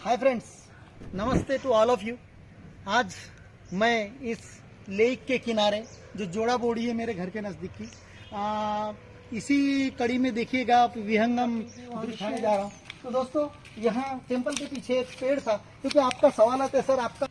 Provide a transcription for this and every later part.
Hi friends, नमस्ते to all of you. आज मैं इस लेक के किनारे जो जोड़ा बोड़ी है मेरे घर के नज़दीक की इसी कड़ी में देखिएगा आप विहंगम दिखाने जा रहा हूँ। तो दोस्तों, यहाँ टेम्पल के पीछे एक पेड़ था, क्योंकि आपका सवाल आता है सर आपका।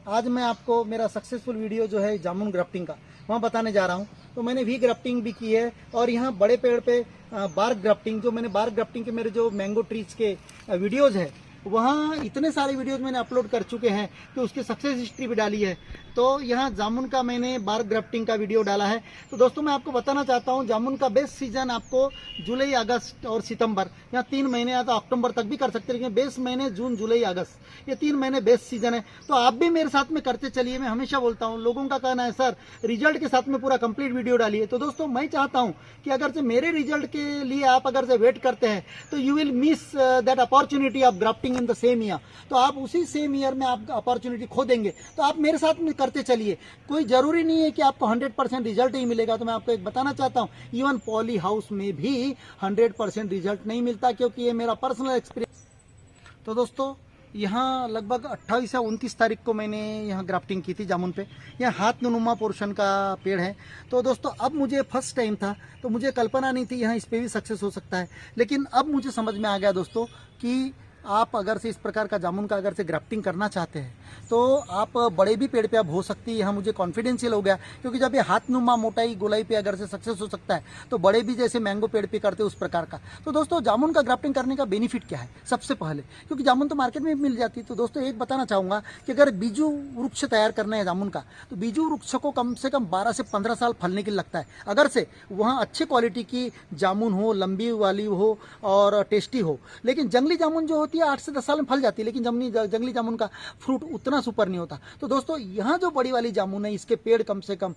आज मैं आपको मेरा सक्सेसफुल वीडियो जो है जामुन ग्राफ्टिंग का वहाँ बताने जा रहा हूँ। तो मैंने वी ग्राफ्टिंग भी की है और यहाँ बड़े पेड़ पे बार्क ग्राफ्टिंग, जो मैंने बार्क ग्राफ्टिंग के मेरे जो मैंगो ट्रीज के वीडियोज़ है वहाँ इतने सारे वीडियोज मैंने अपलोड कर चुके हैं कि उसकी सक्सेस हिस्ट्री भी डाली है। तो यहाँ जामुन का मैंने बार्क ग्राफ्टिंग का वीडियो डाला है। तो दोस्तों, मैं आपको बताना चाहता हूँ जामुन का बेस्ट सीजन आपको जुलाई, अगस्त और सितंबर, यहाँ 3 महीने या तो अक्टूबर तक भी कर सकते हैं, लेकिन बेस्ट महीने जून, जुलाई, अगस्त, ये 3 महीने बेस्ट सीजन है। तो आप भी मेरे साथ में करते चलिए। मैं हमेशा बोलता हूँ, लोगों का कहना है सर रिजल्ट के साथ में पूरा कंप्लीट वीडियो डालिए। तो दोस्तों, मैं चाहता हूँ कि अगर से मेरे रिजल्ट के लिए आप अगर से वेट करते हैं तो you will miss that opportunity of grafting in the same year. तो आप उसी सेम ईयर में आप अपॉर्चुनिटी खो देंगे। तो आप मेरे साथ में करते चलिए। कोई जरूरी नहीं है कि आपको 100% रिजल्ट ही मिलेगा। तो मैं आपको एक बताना चाहता हूँ, इवन पॉली हाउस में भी 100% रिजल्ट नहीं मिलता, क्योंकि ये मेरा पर्सनल एक्सपीरियंस। तो दोस्तों, यहाँ लगभग 28 या 29 तारीख को मैंने यहाँ ग्राफ्टिंग की थी जामुन पे। यहाँ हाथ नुमा पोर्शन का पेड़ है। तो दोस्तों, अब मुझे फर्स्ट टाइम था तो मुझे कल्पना नहीं थी यहाँ इस पे भी सक्सेस हो सकता है। लेकिन अब मुझे समझ में आ गया दोस्तों कि आप अगर से इस प्रकार का जामुन का अगर से ग्राफ्टिंग करना चाहते हैं तो आप बड़े भी पेड़ पे अब हो सकती है। यहाँ मुझे कॉन्फिडेंशियल हो गया, क्योंकि जब ये हाथ नुमा मोटाई गोलाई पे अगर से सक्सेस हो सकता है तो बड़े भी जैसे मैंगो पेड़ पे करते उस प्रकार का। तो दोस्तों, जामुन का ग्राफ्टिंग करने का बेनिफिट क्या है सबसे पहले, क्योंकि जामुन तो मार्केट में मिल जाती है। तो दोस्तों, एक बताना चाहूँगा कि अगर बीजू वृक्ष तैयार करना है जामुन का, तो बीजू वृक्ष को कम से कम 12 से 15 साल फलने के लिए लगता है। अगर से वहाँ अच्छे क्वालिटी की जामुन हो, लंबी वाली हो और टेस्टी हो। लेकिन जंगली जामुन जो होती है 8 से 10 साल में फल जाती है, लेकिन जंगली जामुन का फ्रूट उतना सुपर नहीं होता। तो दोस्तों, यहाँ जो बड़ी वाली जामुन है इसके पेड़ कम से कम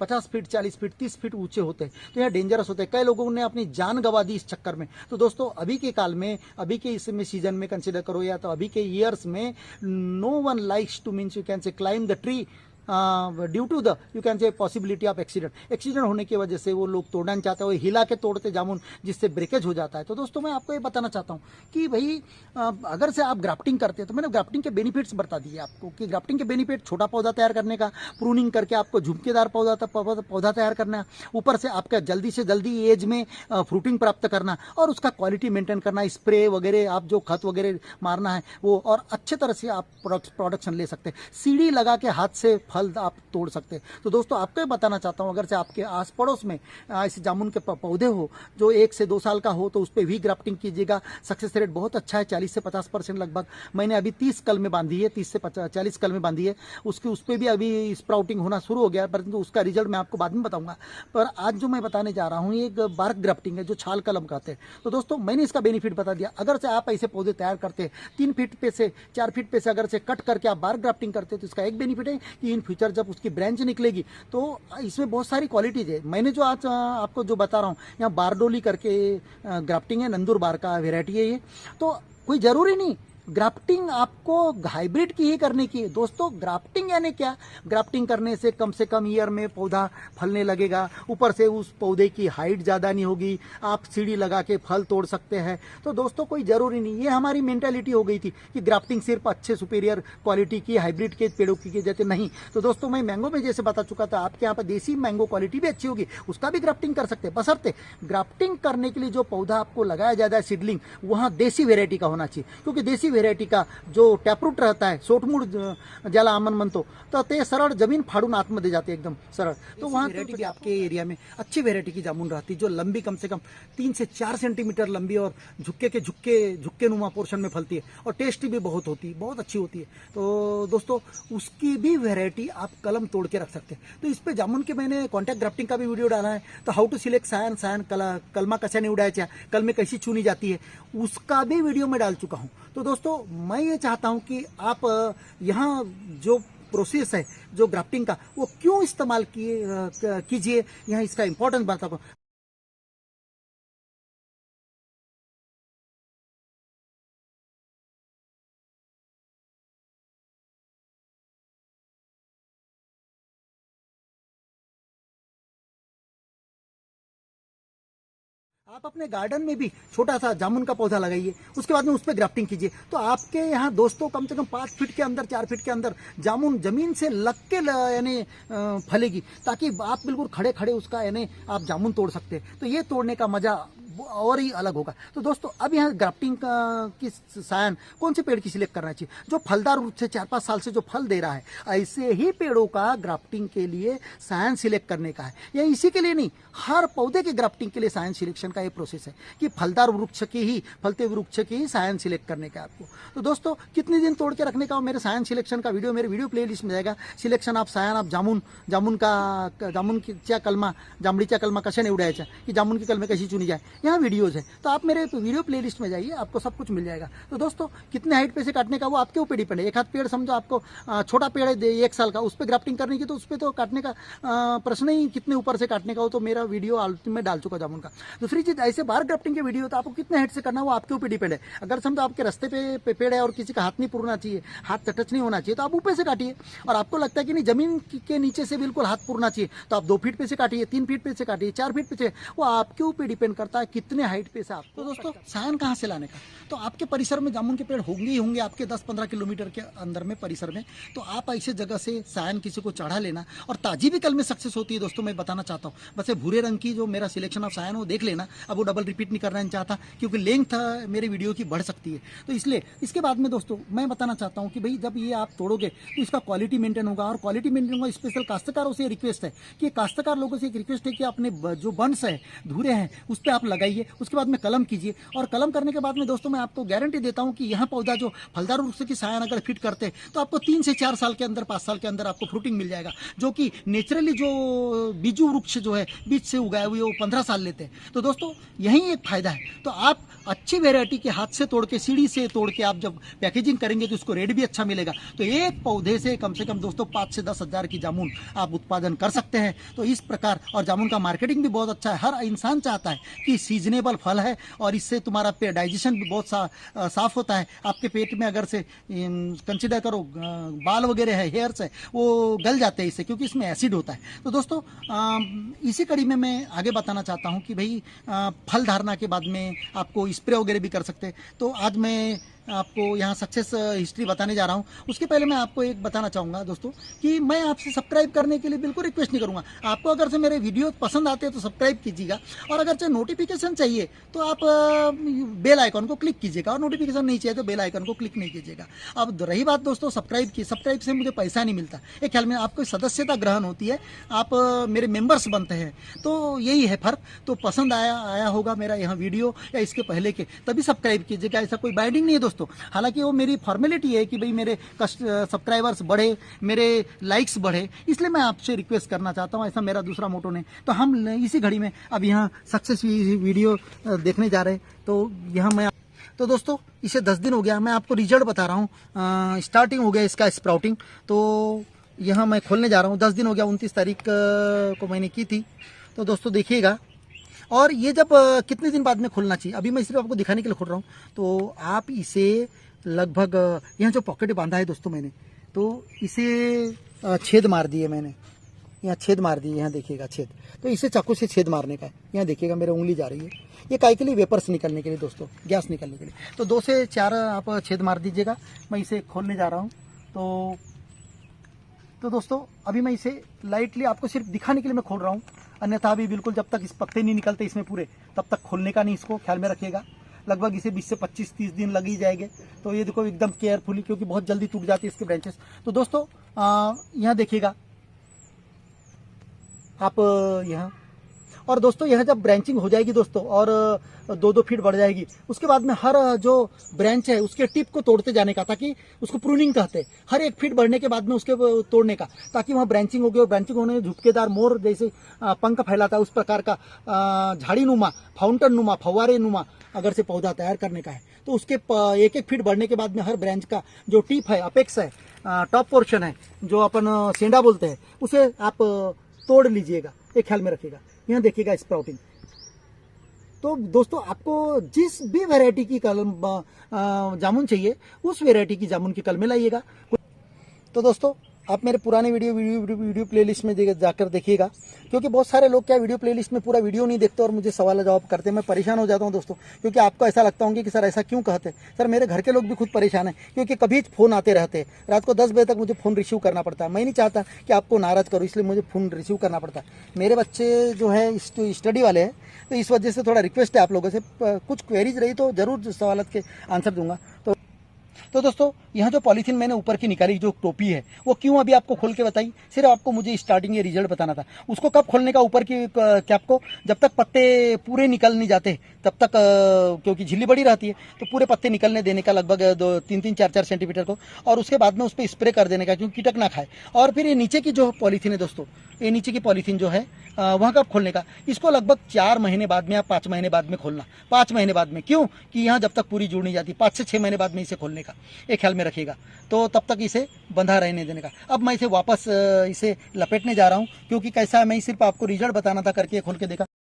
50 फीट, 40 फीट, 30 फीट ऊंचे होते हैं। तो यहाँ डेंजरस होते हैं। कई लोगों ने अपनी जान गंवा दी इस चक्कर में। तो दोस्तों, अभी के काल में, अभी के इसमें सीजन में कंसिडर करो या तो अभी के ईयर्स में, no one likes to means you can say climb the tree due to the you can say possibility of accident होने की वजह से वो लोग तोड़ना नहीं चाहते, वो हिला के तोड़ते जामुन, जिससे ब्रेकेज हो जाता है। तो दोस्तों, मैं आपको ये बताना चाहता हूँ कि भाई अगर से आप ग्राफ्टिंग करते हैं तो मैंने ग्राफ्टिंग के बेनिफिट्स बता दिए आपको कि ग्राफ्टिंग के बेनिफिट, छोटा पौधा तैयार करने का, प्रूनिंग करके आपको झुमकेदार पौधा तैयार करना, ऊपर से आपका जल्दी से जल्दी एज में फ्रूटिंग प्राप्त करना और उसका क्वालिटी मेंटेन करना, स्प्रे वगैरह आप जो खत वगैरह मारना है वो, और अच्छे तरह से आप प्रोडक्शन ले सकते हैं। सीढ़ी लगा के हाथ से फल आप तोड़ सकते हैं। तो दोस्तों, आपको बताना चाहता हूँ, अगर से आपके आस पड़ोस में ऐसे जामुन के पौधे हो जो 1 से 2 साल का हो तो उस पर भी ग्राफ्टिंग कीजिएगा। सक्सेस रेट बहुत अच्छा है, 40 से 50% लगभग। मैंने अभी 30 कल में बांधी है, 30 से 40 कल में बांधी है। उस पर भी अभी स्प्राउटिंग होना शुरू हो गया, परंतु उसका रिजल्ट मैं आपको बाद में बताऊंगा। पर आज जो मैं बताने जा रहा हूँ एक बार्क ग्राफ्टिंग है, जो छाल कलम कहते हैं। तो दोस्तों, मैंने इसका बेनिफिट बता दिया। अगर से आप ऐसे पौधे तैयार करते हैं 3 फीट पे से 4 फीट पे से अगर से कट करके आप बार्क ग्राफ्टिंग करते हैं तो इसका एक बेनिफिट है कि इन फ्यूचर जब उसकी ब्रांच निकलेगी तो इसमें बहुत सारी क्वालिटीज है। मैंने जो आज आपको जो बता रहा हूँ, यहाँ बारडोली करके ग्राफ्टिंग है, नंदुरबार का वेराइटी है ये। तो कोई जरूरी नहीं ग्राफ्टिंग आपको हाइब्रिड की ही करने की है। दोस्तों, ग्राफ्टिंग यानी क्या? ग्राफ्टिंग करने से कम ईयर में पौधा फलने लगेगा, ऊपर से उस पौधे की हाइट ज़्यादा नहीं होगी, आप सीढ़ी लगा के फल तोड़ सकते हैं। तो दोस्तों, कोई ज़रूरी नहीं, ये हमारी मेंटालिटी हो गई थी कि ग्राफ्टिंग सिर्फ अच्छे सुपीरियर क्वालिटी की हाइब्रिड के पेड़ों की जाते नहीं। तो दोस्तों, मैं मैंगो में जैसे बता चुका था, आपके यहाँ पर देसी मैंगो क्वालिटी भी अच्छी होगी, उसका भी ग्राफ्टिंग कर सकते हैं, बशर्ते ग्राफ्टिंग करने के लिए जो पौधा आपको लगाया जाता है सीडलिंग, वहाँ देसी वेरायटी का होना चाहिए। क्योंकि देसी व्हेरायटी का जो टॅपरूट रहता है, सोटमूड ज्याला आपण म्हणतो, तर ते सरळ जमीन फाडून आतमध्ये जाते एकदम सरळ। तो वहाँ व्हेरायटी भी आपके एरिया में अच्छी व्हेरायटी की जामुन रहती है, जो लंबी कम से कम 3 से 4 सेंटीमीटर लंबी और झुक्के नुमा पोर्शन में फलती है और टेस्टी भी बहुत होती है, बहुत अच्छी होती है। तो दोस्तों, उसकी भी वेरायटी आप कलम तोड़ के रख सकते हैं। तो इस पे जामुन के मैंने कॉन्टैक्ट ग्राफ्टिंग का भी वीडियो डाला है। तो हाउ टू सिलेक्ट सायन कलमा कशा निवडायच्या, कलमे कैसी चुनी जाती है, उसका भी वीडियो मैं डाल चुका हूँ। तो दोस्तों, मैं ये चाहता हूं कि आप यहाँ जो प्रोसेस है जो ग्राफ्टिंग का, वो क्यों इस्तेमाल कीजिए, यहाँ इसका इंपॉर्टेंस बताता हूं। आप अपने गार्डन में भी छोटा सा जामुन का पौधा लगाइए, उसके बाद में उस पर ग्राफ्टिंग कीजिए, तो आपके यहाँ दोस्तों कम से कम 5 फीट के अंदर 4 फीट के अंदर जामुन जमीन से लग के यानी फलेगी, ताकि आप बिल्कुल खड़े खड़े उसका यानी आप जामुन तोड़ सकते हैं। तो ये तोड़ने का मजा और ही अलग होगा। तो दोस्तों अब यहाँ ग्राफ्टिंग की सायन कौन से पेड़ की सिलेक्ट करना चाहिए, जो फलदार रूप से 4-5 साल से जो फल दे रहा है, ऐसे ही पेड़ों का ग्राफ्टिंग के लिए सायन सिलेक्ट करने का है। या इसी के लिए नहीं, हर पौधे के ग्राफ्टिंग के लिए सायन सिलेक्शन का ये प्रोसेस है कि फलदार वृक्ष की ही, फलते वृक्ष की ही सायन सिलेक्ट करने का आपको। तो दोस्तों कितने दिन तोड़ के रखने का, मेरे सायन सिलेक्शन का वीडियो मेरे वीडियो प्ले लिस्ट में जाएगा। सिलेक्शन ऑफ सायन ऑफ जामुन, जामुनच्या कलमा, जांभळीच्या कलमा कशा निवडायच्या, की जामुन की कलमे कशी चुनी जाए, यहाँ वीडियोज है। तो आप मेरे वीडियो प्ले लिस्ट में जाइए, आपको सब कुछ मिल जाएगा। तो दोस्तों कितने हाइट पे से काटने का वो आपके ऊपर डिपेंड है। एक हाथ पेड़ समझो आपको छोटा पेड़ है 1 साल का, उस पर ग्राफ्टिंग करने की, तो उस पर तो काटने का प्रश्न ही कितने ऊपर से काटने का हो, तो मेरा वीडियो अल्टीमेट में डाल चुका जामुन का। दूसरी चीज, ऐसे बाहर ग्राफ्टिंग के वीडियो तो आपको कितने हाइट से करना वो आपके ऊपर डिपेंड है। अगर समझो आपके रास्ते पे पेड़ है और किसी का हाथ नहीं पुरना चाहिए, हाथ टच नहीं होना चाहिए, तो आप ऊपर से काटिए। और आपको लगता है कि नहीं जमीन के नीचे से बिल्कुल हाथ पुरना चाहिए, तो आप 2 फीट पे से काटिए, 3 फीट पे से काटिए, 4 फीट पे से, वो आपके ऊपर डिपेंड करता है कितने हाइट पे से आप। तो दोस्तों सायन कहाँ से लाने का, तो आपके परिसर में जामुन के पेड़ होंगे ही होंगे, आपके 10-15 किलोमीटर के अंदर में परिसर में। तो आप ऐसे जगह से सायन किसी को चढ़ा लेना, और ताजी भी कल में सक्सेस होती है दोस्तों, मैं बताना चाहता हूँ। बस ये भूरे रंग की जो मेरा सिलेक्शन ऑफ सायन वो देख लेना, अब वो डबल रिपीट नहीं करना चाहता, क्योंकि लेंथ मेरे वीडियो की बढ़ सकती है। तो इसलिए इसके बाद में दोस्तों मैं बताना चाहता हूँ कि भाई जब ये आप तोड़ोगे तो इसका क्वालिटी मेंटेन होगा, और क्वालिटी मेंटेन होगा। स्पेशल काश्तकारों से रिक्वेस्ट है कि काश्तकार लोगों से एक रिक्वेस्ट है कि अपने जो बंड्स है, धुरे हैं, उस पर आप लगाइए, उसके बाद में कलम कीजिए। और कलम करने के बाद में दोस्तों मैं आपको गारंटी देता हूं कि यह पौधा जो फलदार वृक्ष की सायन अगर फिट करते हैं तो आपको 3 से 4 साल के अंदर, 5 साल के अंदर आपको फ्रूटिंग मिल जाएगा, जो कि नेचुरली जो बीजू वृक्ष जो है बीज से उगाए हुए वो 15 साल लेते हैं। तो दोस्तों यही एक फायदा है। तो आप अच्छी वेराइटी के हाथ से तोड़ के, सीढ़ी से तोड़ के आप जब पैकेजिंग करेंगे तो उसको रेट भी अच्छा मिलेगा। तो एक पौधे से कम दोस्तों 5 से 10 हज़ार की जामुन आप उत्पादन कर सकते हैं। तो इस प्रकार, और जामुन का मार्केटिंग भी बहुत अच्छा है। हर इंसान चाहता है कि सीजनेबल फल है और इससे तुम्हारा डाइजेशन भी बहुत साफ होता है। आपके पेट में अगर से कंसिडर करो बाल वगैरह है, हेयर्स है, वो गल जाते हैं इससे, क्योंकि इसमें एसिड होता है। तो दोस्तों इसी कड़ी में मैं आगे बताना चाहता हूँ कि भाई फल धारणा के बाद में आपको स्प्रे वगैरह भी कर सकते हैं। तो आज मैं आपको यहाँ सक्सेस हिस्ट्री बताने जा रहा हूँ। उसके पहले मैं आपको एक बताना चाहूँगा दोस्तों कि मैं आपसे सब्सक्राइब करने के लिए बिल्कुल रिक्वेस्ट नहीं करूँगा। आपको अगर से मेरे वीडियो पसंद आते हैं तो सब्सक्राइब कीजिएगा, और अगर से नोटिफिकेशन चाहिए तो आप बेल आइकन को क्लिक कीजिएगा, और नोटिफिकेशन नहीं चाहिए तो बेल आइकन को क्लिक नहीं कीजिएगा। अब रही बात दोस्तों सब्सक्राइब की, सब्सक्राइब से मुझे पैसा नहीं मिलता, एक ख्याल में आपको सदस्यता ग्रहण होती है, आप मेरे मेंबर्स बनते हैं। तो यही है फर्क। तो पसंद आया होगा मेरा यह वीडियो या इसके पहले के, तभी सब्सक्राइब कीजिएगा। ऐसा कोई बाइंडिंग नहीं है दोस्तों। हालांकि वो मेरी फॉर्मेलिटी है कि भाई मेरे सब्सक्राइबर्स बढ़े, मेरे लाइक्स बढ़े, इसलिए मैं आपसे रिक्वेस्ट करना चाहता हूँ। ऐसा मेरा दूसरा मोटो नहीं। तो हम इसी घड़ी में अब यहाँ सक्सेस वीडियो देखने जा रहे हैं। तो यहाँ मैं, तो दोस्तों इसे 10 दिन हो गया, मैं आपको रिजल्ट बता रहा हूँ। स्टार्टिंग हो गया इसका स्प्राउटिंग। तो यहाँ मैं खोलने जा रहा हूँ, 10 दिन हो गया, 29 तारीख को मैंने की थी। तो दोस्तों देखिएगा, और ये जब कितने दिन बाद में खोलना चाहिए, अभी मैं सिर्फ आपको दिखाने के लिए खोल रहा हूँ। तो आप इसे लगभग यहाँ जो पॉकेट बांधा है दोस्तों मैंने, तो इसे छेद मार दिए मैंने, यहाँ छेद मार दिए, यहाँ देखिएगा छेद। तो इसे चाकू से छेद मारने का है, यहाँ देखिएगा मेरा उंगली जा रही है। ये काय के लिए, वेपर्स निकलने के लिए दोस्तों, गैस निकलने के लिए। तो 2 से 4 आप छेद मार दीजिएगा। मैं इसे खोलने जा रहा हूँ। तो दोस्तों अभी मैं इसे लाइटली आपको सिर्फ दिखाने के लिए मैं खोल रहा हूँ, अन्यथा अभी बिल्कुल जब तक इस पत्ते नहीं निकलते इसमें पूरे, तब तक खोलने का नहीं, इसको ख्याल में रखिएगा। लगभग इसे 20 से 25-30 दिन लग ही जाएंगे। तो ये देखो एकदम केयरफुली, क्योंकि बहुत जल्दी टूट जाती है इसके ब्रांचेस। तो दोस्तों यहाँ देखिएगा आप यहाँ, और दोस्तों यह जब ब्रांचिंग हो जाएगी दोस्तों और 2-2 फीट बढ़ जाएगी, उसके बाद में हर जो ब्रांच है उसके टिप को तोड़ते जाने का, ताकि उसको प्रूनिंग कहते हैं, हर 1 फीट बढ़ने के बाद में उसके तोड़ने का, ताकि वहाँ ब्रांचिंग होगी। और ब्रांचिंग होने झुटकेदार मोर जैसे पंख फैलाता है उस प्रकार का झाड़ी नुमा, फाउंटेन नुमा, फव्वारे नुमा अगर से पौधा तैयार करने का है, तो उसके 1-1 फीट बढ़ने के बाद में हर ब्रांच का जो टिप है, अपेक्स है, टॉप पोर्शन है, जो अपन सेंडा बोलते हैं, उसे आप तोड़ लीजिएगा, एक ख्याल में रखिएगा। यहाँ देखिएगा स्प्राउटिंग। तो दोस्तों आपको जिस भी वैरायटी की कलम जामुन चाहिए, उस वैरायटी की जामुन की कलमें लाइएगा। तो दोस्तों आप मेरे पुराने वीडियो प्लेलिस्ट में जाकर देखिएगा, क्योंकि बहुत सारे लोग क्या वीडियो प्लेलिस्ट में पूरा वीडियो नहीं देखते और मुझे सवाल जवाब करते हैं। मैं परेशान हो जाता हूं दोस्तों, क्योंकि आपको ऐसा लगता होंगे कि सर ऐसा क्यों कहते। सर मेरे घर के लोग भी खुद परेशान हैं, क्योंकि कभी फ़ोन आते रहते हैं। रात को 10 बजे तक मुझे फ़ोन रिसीव करना पड़ता है। मैं नहीं चाहता कि आपको नाराज़ करूँ, इसलिए मुझे फ़ोन रिसीव करना पड़ता है। मेरे बच्चे जो है स्टडी वाले हैं, तो इस वजह से थोड़ा रिक्वेस्ट है आप लोगों से, कुछ क्वेरीज रही तो ज़रूर सवाल के आंसर दूंगा। तो दोस्तों, यहाँ जो पॉलीथीन मैंने ऊपर की निकाली जो टोपी है, वो क्यों अभी आपको खोल के बताई, सिर्फ आपको मुझे स्टार्टिंग ये रिजल्ट बताना था। उसको कब खोलने का ऊपर की कैप को, जब तक पत्ते पूरे निकल नहीं जाते तब तक, क्योंकि झिल्ली बड़ी रहती है, तो पूरे पत्ते निकलने देने का लगभग 3-4 सेंटीमीटर को, और उसके बाद में उस पर स्प्रे कर देने का, क्योंकि कीटक ना खाए। और फिर ये नीचे की जो पॉलीथीन है दोस्तों, ये नीचे की पॉलीथीन जो है वहाँ कब खोलने का, इसको लगभग 4 महीने बाद में या 5 महीने बाद में खोलना। 5 महीने बाद में, क्यों कि यहाँ जब तक पूरी जुड़ नहीं जाती, 5 से 6 महीने बाद में इसे खोलने का, एक ख्याल में रखिएगा। तो तब तक इसे बंधा रहने देने का। अब मैं इसे वापस इसे लपेटने जा रहा हूँ, क्योंकि कैसा है, मैं सिर्फ आपको रिजल्ट बताना था, करके खोल के देखा।